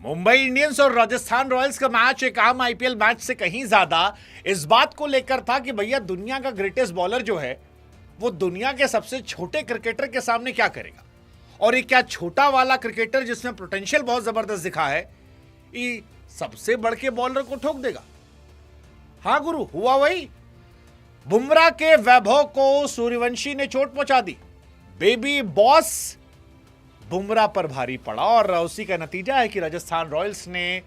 Mumbai Indians और Rajasthan Royals का match एक आम आईपीएल मैच से कहीं ज्यादा इस बात को लेकर था कि भैया दुनिया का ग्रेटेस्ट बॉलर जो है वो दुनिया के सबसे छोटे क्रिकेटर के सामने क्या करेगा। और ये क्या छोटा वाला क्रिकेटर जिसमें पोटेंशियल बहुत जबरदस्त दिखा है ये सबसे बड़ के बॉलर को ठोक देगा। हाँ गुरु, हुआ वही। बुमराह के वैभव को सूर्यवंशी ने चोट पहुंचा दी। बेबी बॉस बुमराह पर भारी पड़ा और उसी का नतीजा है कि राजस्थान रॉयल्स ने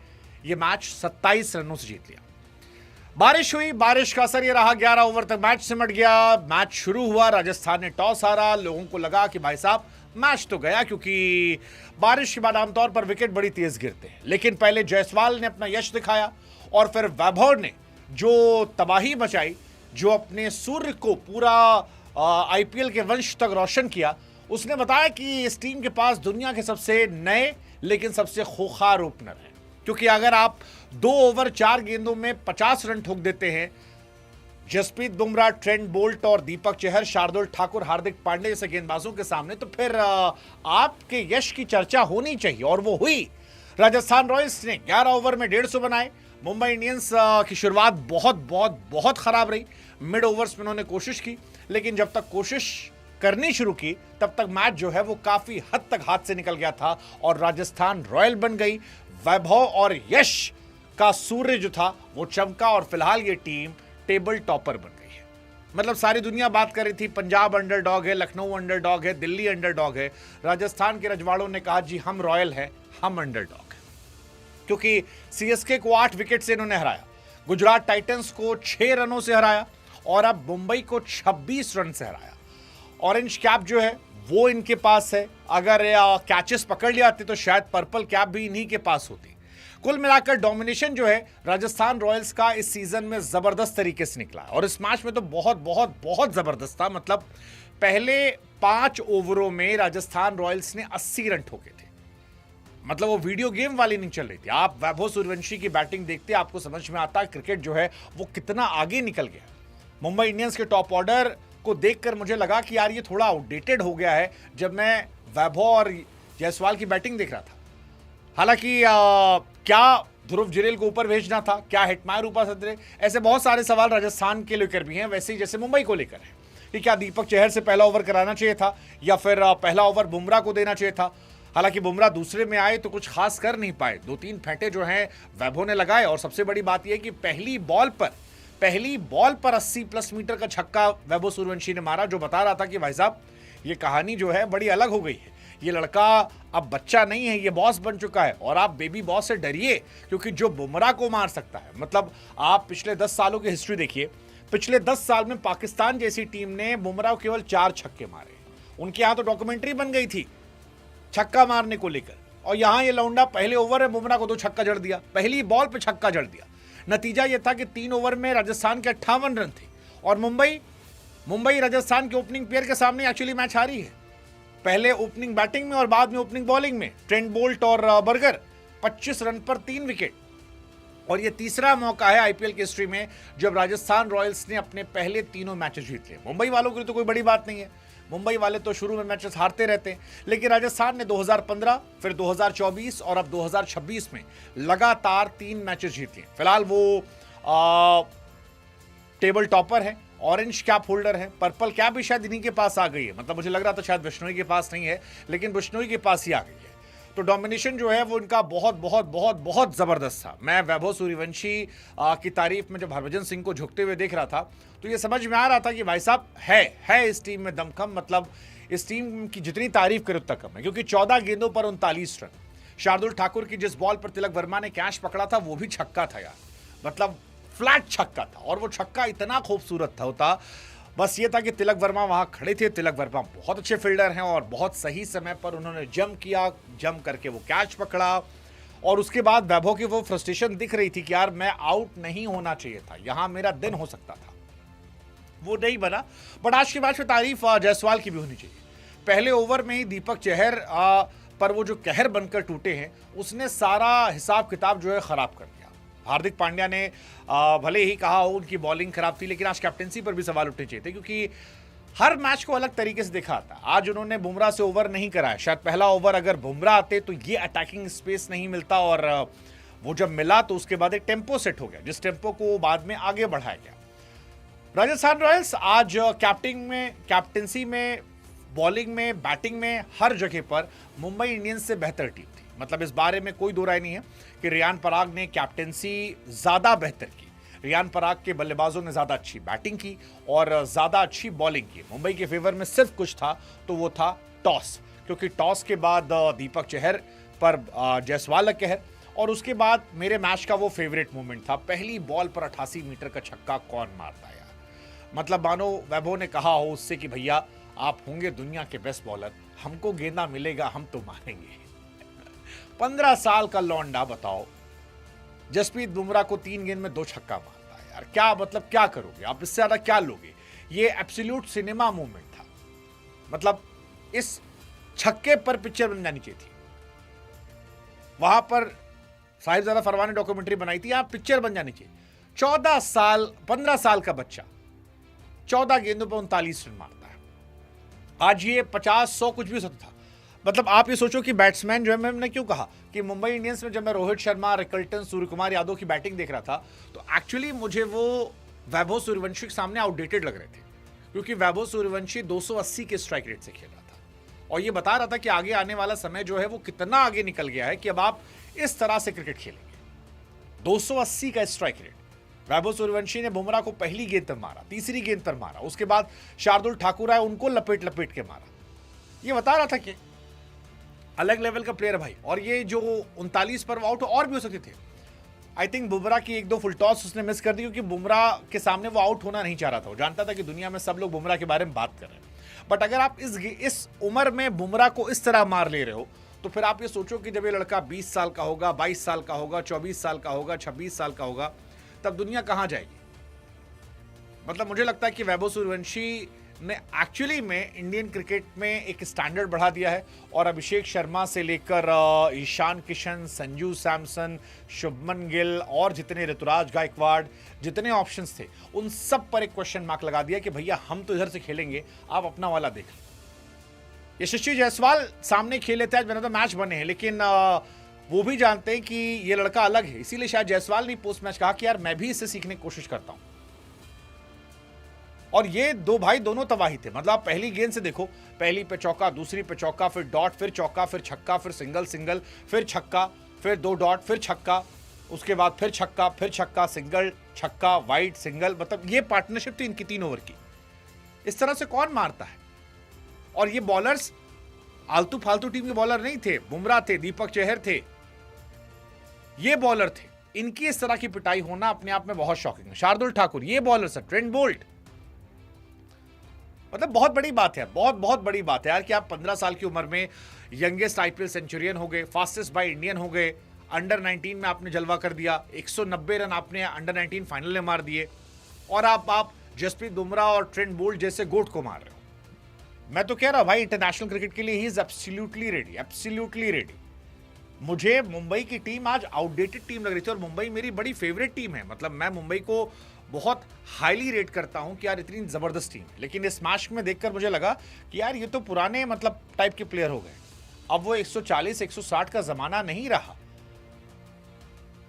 यह मैच 27 रनों से जीत लिया। बारिश हुई, बारिश का असर यह रहा, 11 ओवर तक मैच सिमट गया। मैच शुरू हुआ, राजस्थान ने टॉस हारा। लोगों को लगा कि भाई साहब मैच तो गया, क्योंकि बारिश के बाद आमतौर पर विकेट बड़ी तेज गिरते हैं। लेकिन पहले जायसवाल ने अपना यश दिखाया और फिर वैभव ने जो तबाही मचाई, जो अपने सूर्य को पूरा आईपीएल के वंश तक रोशन किया, उसने बताया कि इस टीम के पास दुनिया के सबसे नए लेकिन सबसे खूंखार ओपनर हैं। क्योंकि अगर आप 2 ओवर 4 गेंदों में 50 रन ठोक देते हैं, जसप्रीत बुमराह, ट्रेंट बोल्ट और दीपक चहर, शार्दुल ठाकुर, हार्दिक पांड्या जैसे गेंदबाजों के सामने, तो फिर आपके यश की चर्चा होनी चाहिए। और वो हुई। राजस्थान रॉयल्स ने 11 ओवर में 150 बनाए। मुंबई इंडियंस की शुरुआत बहुत बहुत बहुत खराब रही। मिड ओवर्स में उन्होंने कोशिश की, लेकिन जब तक कोशिश करनी शुरू की तब तक मैच जो है वो काफी हद तक हाथ से निकल गया था और राजस्थान रॉयल बन गई। वैभव और यश का सूर्य जो था वो चमका और फिलहाल ये टीम टेबल टॉपर बन गई है। मतलब सारी दुनिया बात कर रही थी पंजाब अंडरडॉग है, लखनऊ अंडरडॉग है, दिल्ली अंडरडॉग है। राजस्थान के रजवाड़ों ने कहा जी हम रॉयल है, हम अंडरडॉग है। क्योंकि सीएसके को 8 विकेट से इन्होंने हराया, गुजरात टाइटंस को 6 रनों से हराया और अब मुंबई को 26 रन से हराया। ऑरेंज कैप जो है वो इनके पास है। अगर कैचेस पकड़ लिया आते तो शायद पर्पल कैप भी इन्हीं के पास होती। कुल मिलाकर डोमिनेशन जो है राजस्थान रॉयल्स का इस सीजन में जबरदस्त तरीके से निकला और इस मैच में तो बहुत बहुत बहुत जबरदस्त था। मतलब पहले 5 ओवरों में राजस्थान रॉयल्स ने 80 रन ठोके थे। मतलब वो वीडियो गेम वाली नहीं चल रही थी। आप वैभव सूर्यवंशी की बैटिंग देखते आपको समझ में आता क्रिकेट जो है वो कितना आगे निकल गया। मुंबई इंडियंस के टॉप ऑर्डर को देखकर मुझे लगा कि यार ये थोड़ा आउटडेटेड हो गया है जब मैं वैभव और जायसवाल की बैटिंग देख रहा था। हालांकि क्या ध्रुव जुरैल को ऊपर भेजना था, क्या हेटमायर ऊपर सदरे, ऐसे बहुत सारे सवाल राजस्थान के लेकर भी हैं, वैसे ही जैसे मुंबई को लेकर है कि क्या दीपक चहर से पहला ओवर कराना चाहिए था या फिर पहला ओवर बुमराह को देना चाहिए था। हालांकि बुमराह दूसरे में आए तो कुछ खास कर नहीं पाए, 2-3 फेंटे जो हैं वैभव ने लगाए। और सबसे बड़ी बात यह कि पहली बॉल पर 80+ मीटर का छक्का वैभव सूर्यवंशी ने मारा, जो बता रहा था कि भाई साहब ये कहानी जो है बड़ी अलग हो गई है। ये लड़का अब बच्चा नहीं है, ये बॉस बन चुका है और आप बेबी बॉस से डरिए, क्योंकि जो बुमराह को मार सकता है, मतलब आप पिछले 10 सालों की हिस्ट्री देखिए। पिछले 10 साल में पाकिस्तान जैसी टीम ने बुमराह को केवल 4 छक्के मारे। उनके यहां तो डॉक्यूमेंट्री बन गई थी छक्का मारने को लेकर, और यहां ये लौंडा पहले ओवर में बुमराह को 2 छक्का जड़ दिया, पहली बॉल पे छक्का जड़ दिया। नतीजा यह था कि 3 ओवर में राजस्थान के 58 रन थे और मुंबई राजस्थान के ओपनिंग पेयर के सामने एक्चुअली मैच हारी है। पहले ओपनिंग बैटिंग में और बाद में ओपनिंग बॉलिंग में ट्रेंट बोल्ट और बर्गर 25 रन पर 3 विकेट। और यह तीसरा मौका है आईपीएल की हिस्ट्री में जब राजस्थान रॉयल्स ने अपने पहले तीनों मैचेस जीत लिए। मुंबई वालों के लिए तो कोई बड़ी बात नहीं है, मुंबई वाले तो शुरू में मैचेस हारते रहते हैं, लेकिन राजस्थान ने 2015, फिर 2024 और अब 2026 में लगातार 3 मैचेस जीत लिए। फिलहाल वो टेबल टॉपर है, ऑरेंज कैप होल्डर है, पर्पल कैप भी शायद इन्हीं के पास आ गई है। मतलब मुझे लग रहा था शायद बिश्नोई के पास नहीं है, लेकिन बिश्नोई के पास ही आ गई है। तो डोमिनेशन जो है वो इनका बहुत बहुत बहुत बहुत जबरदस्त था। मैं वैभव सूर्यवंशी की तारीफ में जब हरभजन सिंह को झुकते हुए देख रहा था तो ये समझ में आ रहा था कि भाई साहब है इस टीम में दमखम। मतलब इस टीम की जितनी तारीफ करे उतना कम है, क्योंकि 14 गेंदों पर 39 रन। शार्दुल ठाकुर की जिस बॉल पर तिलक वर्मा ने कैच पकड़ा था वो भी छक्का था यार, मतलब फ्लैट छक्का था। और वो छक्का इतना खूबसूरत था बस ये था कि तिलक वर्मा वहां खड़े थे। तिलक वर्मा बहुत अच्छे फील्डर हैं और बहुत सही समय पर उन्होंने जम करके वो कैच पकड़ा। और उसके बाद वैभव की वो फ्रस्ट्रेशन दिख रही थी कि यार मैं आउट नहीं होना चाहिए था, यहां मेरा दिन हो सकता था, वो नहीं बना। बट आज के मैच में तारीफ जायसवाल की भी होनी चाहिए। पहले ओवर में ही दीपक चहर पर वो जो कहर बनकर टूटे हैं उसने सारा हिसाब किताब जो है खराब कर दिया। हार्दिक पांड्या ने भले ही कहा हो उनकी बॉलिंग खराब थी, लेकिन आज कैप्टेंसी पर भी सवाल उठने चाहिए थे, क्योंकि हर मैच को अलग तरीके से देखा आता। आज उन्होंने बुमराह से ओवर नहीं कराया, शायद पहला ओवर अगर बुमराह आते तो ये अटैकिंग स्पेस नहीं मिलता, और वो जब मिला तो उसके बाद एक टेम्पो सेट हो गया, जिस टेम्पो को बाद में आगे बढ़ाया गया। राजस्थान रॉयल्स आज कैप्टेंसी में, बॉलिंग में, बैटिंग में, हर जगह पर मुंबई इंडियंस से बेहतर टीम थी। मतलब इस बारे में कोई दो राय नहीं है कि रियान पराग ने कैप्टेंसी ज्यादा बेहतर की। रियान पराग के बल्लेबाजों ने ज्यादा अच्छी बैटिंग की और ज्यादा अच्छी बॉलिंग की। मुंबई के फेवर में सिर्फ कुछ था, तो वो था टॉस, क्योंकि टॉस के बाद दीपक चहर पर जायसवाल का कहर, और उसके बाद मेरे मैच का वो फेवरेट मोमेंट था, पहली बॉल पर 88 मीटर का छक्का कौन मारता है यार। मतलब मानो वैभव ने कहा हो उससे कि भैया आप होंगे दुनिया के बेस्ट बॉलर, हमको गेंदा मिलेगा, हम तो मारेंगे। 15 साल का लौंडा, बताओ, जसप्रीत बुमराह को 3 गेंद में 2 छक्का मारता है यार। क्या मतलब, क्या करोगे आप, इससे ज्यादा क्या लोगे। ये एब्सोल्यूट सिनेमा मोमेंट था। मतलब इस छक्के पर पिक्चर बन जानी चाहिए थी। वहां पर साहिबजादा फरमान ने डॉक्यूमेंट्री बनाई थी, यहां पिक्चर बन जानी चाहिए। 15 साल का बच्चा 14 गेंदों पर 39 रन मारता है। आज ये 50-100 कुछ भी हो सकता था। मतलब आप ये सोचो कि बैट्समैन जो है, मैंने क्यों कहा कि मुंबई इंडियंस में जब मैं रोहित शर्मा, रिकल्टन, सूर्यकुमार यादव की बैटिंग देख रहा था, तो एक्चुअली मुझे वो वैभव सूर्यवंशी के सामने आउटडेटेड लग रहे थे, क्योंकि वैभव सूर्यवंशी 280 के स्ट्राइक रेट से खेल रहा था और ये बता रहा था कि आगे आने वाला समय जो है वो कितना आगे निकल गया है कि अब आप इस तरह से क्रिकेट खेलेंगे। 280 का स्ट्राइक रेट। वैभव सूर्यवंशी ने बुमराह को पहली गेंद पर मारा, तीसरी गेंद पर मारा, उसके बाद शार्दुल ठाकुर आए, उनको लपेट लपेट के मारा। ये बता रहा था कि अलग लेवल का प्लेयर भाई। और ये जो 39 पर आउट और भी हो सकते थे। आई थिंक बुमराह की 1-2 फुल टॉस उसने मिस कर दी, क्योंकि बुमराह के सामने वो आउट होना नहीं चाह रहा था। वो जानता था कि दुनिया में सब लोग बुमराह के बारे में बात कर रहे हैं। बट अगर आप इस उम्र में बुमराह को इस तरह मार ले रहे हो, तो फिर आप ये सोचो कि जब ये लड़का 20 साल का होगा, 22 साल का होगा, 24 साल का होगा, 26 साल का होगा, तब दुनिया कहां जाएगी। मतलब मुझे लगता है कि वैभव सूर्यवंशी ने एक्चुअली में इंडियन क्रिकेट में एक स्टैंडर्ड बढ़ा दिया है, और अभिषेक शर्मा से लेकर ईशान किशन, संजू सैमसन, शुभमन गिल और जितने ऋतुराज गायकवाड़, जितने ऑप्शंस थे, उन सब पर एक क्वेश्चन मार्क लगा दिया कि भैया हम तो इधर से खेलेंगे, आप अपना वाला देख लो। यशस्वी जायसवाल सामने खेले थे, आज मैंने तो मैच बने हैं, लेकिन वो भी जानते हैं कि ये लड़का अलग है, इसीलिए शायद जायसवाल ने पोस्ट मैच कहा कि यार मैं भी इससे सीखने की कोशिश करता हूं। और ये दो भाई दोनों तबाही थे। मतलब आप पहली गेंद से देखो, पहली पे चौका, दूसरी पे चौका, फिर डॉट, फिर चौका, फिर छक्का, फिर सिंगल सिंगल, फिर छक्का, फिर 2 डॉट, फिर छक्का, उसके बाद फिर छक्का, फिर छक्का, सिंगल, छक्का, वाइड, सिंगल। मतलब ये पार्टनरशिप थी इनकी 3 ओवर की। इस तरह से कौन मारता है। और ये बॉलर्स आलतू फालतू टीम के बॉलर नहीं थे। बुमराह थे, दीपक चहर थे, ये बॉलर थे। इनकी इस तरह की पिटाई होना अपने आप में बहुत शॉकिंग है। शार्दुल ठाकुर, ये बॉलर सर, ट्रेंट बोल्ट। मतलब बहुत बड़ी बात है, बहुत बहुत बड़ी बात है यार कि आप 15 साल की उम्र में यंगेस्ट आईपीएल सेंचुरियन हो गए, फास्टेस्ट बाय इंडियन हो गए, अंडर 19 में आपने जलवा कर दिया, 190 रन आपने अंडर 19 फाइनल में मार दिए, और आप जसप्रीत बुमराह और ट्रेंट बोल्ट जैसे गोट को मार रहे हो। मैं तो कह रहा हूं भाई, इंटरनेशनल क्रिकेट के लिए he is absolutely ready, absolutely ready. मुझे मुंबई की टीम आज आउटडेटेड टीम लग रही थी, और मुंबई मेरी बड़ी फेवरेट टीम है। मतलब मैं मुंबई को बहुत हाईली रेट करता हूं कि यार इतनी जबरदस्त टीम है। लेकिन इस मैच में देखकर मुझे लगा कि यार ये तो पुराने मतलब टाइप के प्लेयर हो गए। अब वो 140-160 का जमाना नहीं रहा,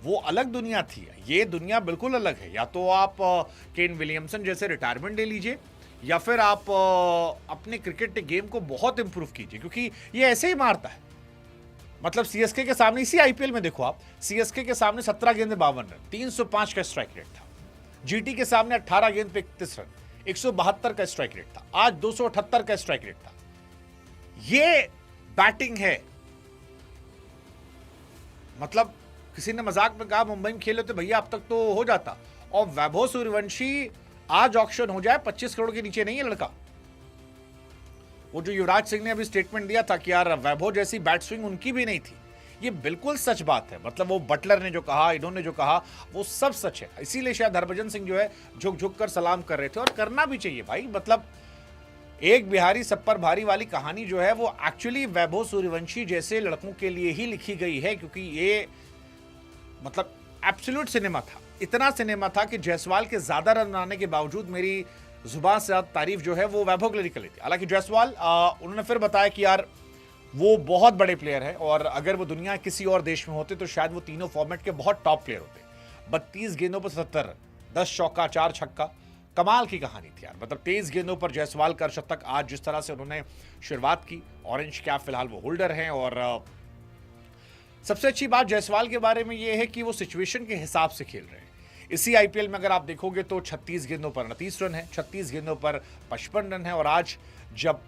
वो अलग दुनिया थी। ये दुनिया बिल्कुल अलग है। या तो आप केन विलियमसन जैसे रिटायरमेंट ले लीजिए, या फिर आप अपने क्रिकेट गेम को बहुत इंप्रूव कीजिए, क्योंकि ये ऐसे ही मारता है। मतलब सीएसके के सामने, इसी आईपीएल में देखो आप, सीएसके के सामने 17 गेंद में 52 रन, 305 का स्ट्राइक रेट था। जीटी के सामने 18 गेंद पे 31 रन, 172 का स्ट्राइक रेट था। आज 278 का स्ट्राइक रेट था। ये बैटिंग है। मतलब किसी ने मजाक में कहा मुंबई में खेले तो भैया अब तक तो हो जाता। और वैभव सूर्यवंशी आज ऑक्शन हो जाए, 25 करोड़ के नीचे नहीं है लड़का। वो जो युवराज सिंह ने अभी स्टेटमेंट दिया था कि यार वैभव जैसी बैट स्विंग उनकी भी नहीं थी, ये बिल्कुल सच बात है। मतलब वो बटलर ने जो कहा, इन्होंने जो कहा, वो सब सच है। इसीलिए शायद हरभजन सिंह जो है झुक झुक कर सलाम कर रहे थे, और करना भी चाहिए भाई। मतलब एक बिहारी सब पर भारी वाली कहानी जो है वो एक्चुअली वैभव सूर्यवंशी जैसे लड़कों के लिए ही लिखी गई है, क्योंकि ये मतलब एब्सोल्यूट सिनेमा था। इतना सिनेमा था कि जायसवाल के ज्यादा रन बनाने के बावजूद मेरी जुबान से ज्यादा तारीफ जो है वो वैभव के लिए निकली थी। हालांकि जायसवाल उन्होंने फिर बताया कि यार वो बहुत बड़े प्लेयर है और अगर वो दुनिया किसी और देश में होते तो शायद वो तीनों फॉर्मेट के बहुत टॉप प्लेयर होते। 32 गेंदों पर 77 रन, 10 चौका 4 छक्का, कमाल की कहानी थी यार। मतलब 23 गेंदों पर जायसवाल का शतक। आज जिस तरह से उन्होंने शुरुआत की, ऑरेंज कैप फिलहाल वो होल्डर हैं और सबसे अच्छी बात जायसवाल के बारे में ये है कि वो सिचुएशन के हिसाब से खेल रहे हैं। इसी आईपीएल में अगर आप देखोगे तो 36 गेंदों पर 29 रन है, 36 गेंदों पर 55 रन है और आज जब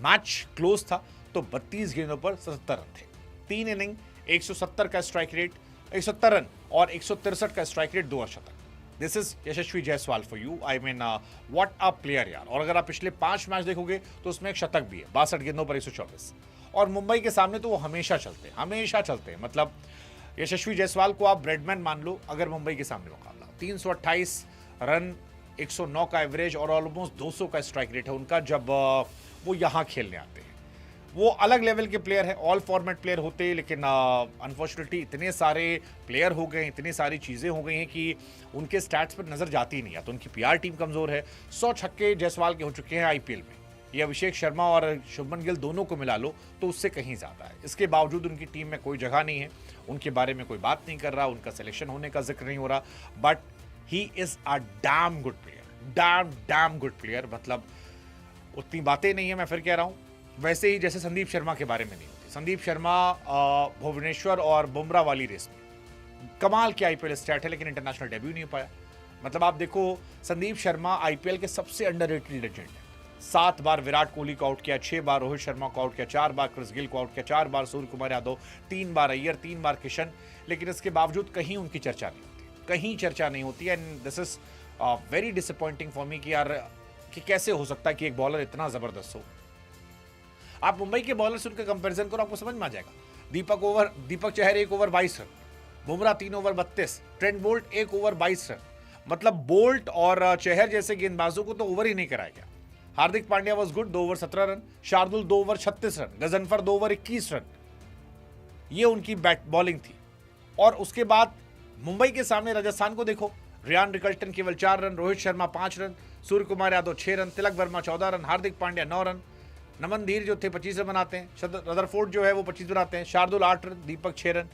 मैच क्लोज था तो 32 गेंदों पर 77 रन थे। 3 इनिंग, 170 का स्ट्राइक रेट, 170 रन और 163 का स्ट्राइक रेट, 2 अर्धशतक। This is Yashasvi Jaiswal for you. I mean what a player यार। और अगर आप पिछले 5 मैच देखोगे तो उसमें एक शतक भी है, 62 गेंदों पर 124। और मुंबई के सामने तो वो हमेशा चलते हैं। मतलब यशस्वी जायसवाल को आप ब्रेडमैन मान लो अगर मुंबई के सामने मुकाबला। 328 रन, 109 का एवरेज और ऑलमोस्ट 200 का स्ट्राइक रेट है उनका जब वो यहाँ खेलने आते हैं। वो अलग लेवल के प्लेयर है, ऑल फॉर्मेट प्लेयर होते, लेकिन अनफॉर्चुनेटली इतने सारे प्लेयर हो गए, इतनी सारी चीज़ें हो गई हैं कि उनके स्टैट्स पर नज़र जाती ही नहीं है। तो उनकी पीआर टीम कमज़ोर है। 100 छक्के जायसवाल के हो चुके हैं आईपीएल में। ये अभिषेक शर्मा और शुभमन गिल दोनों को मिला लो तो उससे कहीं ज़्यादा है। इसके बावजूद उनकी टीम में कोई जगह नहीं है, उनके बारे में कोई बात नहीं कर रहा, उनका सिलेक्शन होने का जिक्र नहीं हो रहा। But he is a damn good player, damn good player. मतलब उतनी बातें नहीं है, मैं फिर कह रहा हूँ, वैसे ही जैसे संदीप शर्मा के बारे में नहीं होती। संदीप शर्मा भुवनेश्वर और बुमराह वाली रेस में कमाल की आईपीएल स्टैट है, लेकिन इंटरनेशनल डेब्यू नहीं हो पाया। मतलब आप देखो, संदीप शर्मा आईपीएल के सबसे अंडररेटेड लेजेंड है। 7 बार विराट कोहली को आउट किया, 6 बार रोहित शर्मा को आउट किया, 4 बार क्रिस गेल को आउट किया, 4 बार सूर्य कुमार यादव, 3 बार अय्यर, 3 बार किशन। लेकिन इसके बावजूद कहीं उनकी चर्चा नहीं होती, कहीं चर्चा नहीं होती। And this is very disappointing for me कि यार कि कैसे हो सकता है कि एक बॉलर इतना जबरदस्त हो। आप मुंबई के बॉलर से उनका कंपैरिजन करो, आपको समझ में आ जाएगा। Deepak Chahar 1 over 22 run, Bumrah 3 over 32, Trent Boult 1 over 22 run. मतलब बोल्ट और चहर जैसे गेंदबाजों को तो ओवर ही नहीं कराया गया। Hardik Pandya was good, 2 over 17 run, Shardul 2 over 36 run, Ghazanfar 2 over 21 run. ये उनकी बॉलिंग थी। और उसके बाद मुंबई के सामने राजस्थान को देखो, रियान रिकल्टन केवल 4 run, Rohit Sharma 5 run, Surya Kumar Yadav 6 run, Tilak Varma 14 run, Hardik Pandya 9 run, नमन धीर जो थे 25 रन बनाते हैं, रदरफोर्ड जो है वो 25 बनाते हैं, शार्दुल 8 रन, दीपक 6 रन।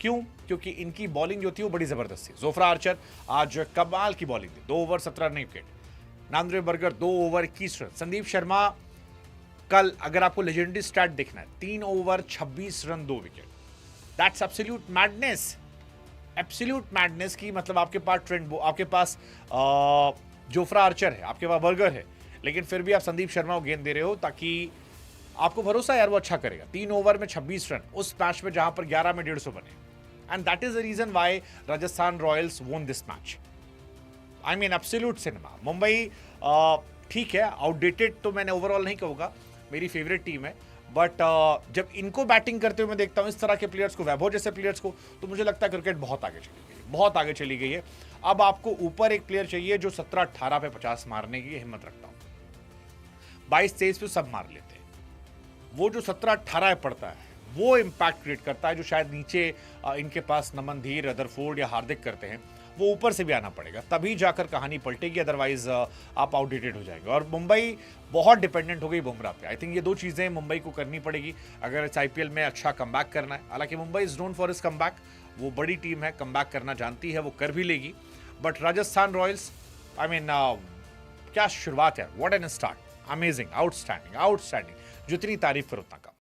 क्यों? क्योंकि इनकी बॉलिंग जो थी वो बड़ी जबरदस्त थी। जोफ्रा आर्चर आज कमाल की बॉलिंग थी, 2 over 17 run wicket. Nandre Burger 2 over 21 run. Sandeep Sharma कल अगर आपको लेजेंडरी स्टैट देखना है, 3 over 26 run 2 wicket. That's absolute madness, absolute madness की। मतलब आपके पास जोफ्रा आर्चर है, आपके पास बर्गर है, लेकिन फिर भी आप संदीप शर्मा को गेंद दे रहे हो ताकि आपको भरोसा है यार वो अच्छा करेगा। 3 ओवर में 26 रन उस मैच में जहां पर 11 में 150 बने। And that is the reason why Rajasthan Royals won this match. I mean absolute cinema. Mumbai ठीक है, आउटडेटेड तो मैंने ओवरऑल नहीं कहूँगा, मेरी फेवरेट टीम है। बट जब इनको बैटिंग करते हुए मैं देखता हूँ, इस तरह के प्लेयर्स को, वैभव जैसे प्लेयर्स को, तो मुझे लगता है क्रिकेट बहुत आगे चली गई है, बहुत आगे चली गई है। अब आपको ऊपर एक प्लेयर चाहिए जो 17-18 पे 50 मारने की हिम्मत रखता हूँ। 22-23 पे सब मार लेते हैं, वो जो 17-18 पड़ता है वो इम्पैक्ट क्रिएट करता है, जो शायद नीचे इनके पास नमन धीर, रदरफोर्ड या हार्दिक करते हैं, वो ऊपर से भी आना पड़ेगा, तभी जाकर कहानी पलटेगी। अदरवाइज आप आउटडेटेड हो जाएंगे। और मुंबई बहुत डिपेंडेंट हो गई बुमराह पे। आई थिंक ये 2 चीज़ें मुंबई को करनी पड़ेगी अगर इस आईपीएल में अच्छा कमबैक करना है। हालांकि मुंबई इज नोन फॉर इस कमबैक, वो बड़ी टीम है, कमबैक करना जानती है, वो कर भी लेगी। But Rajasthan Royals, I mean क्या शुरुआत है, what an start, amazing, outstanding, जितनी तारीफ करो उतना कम।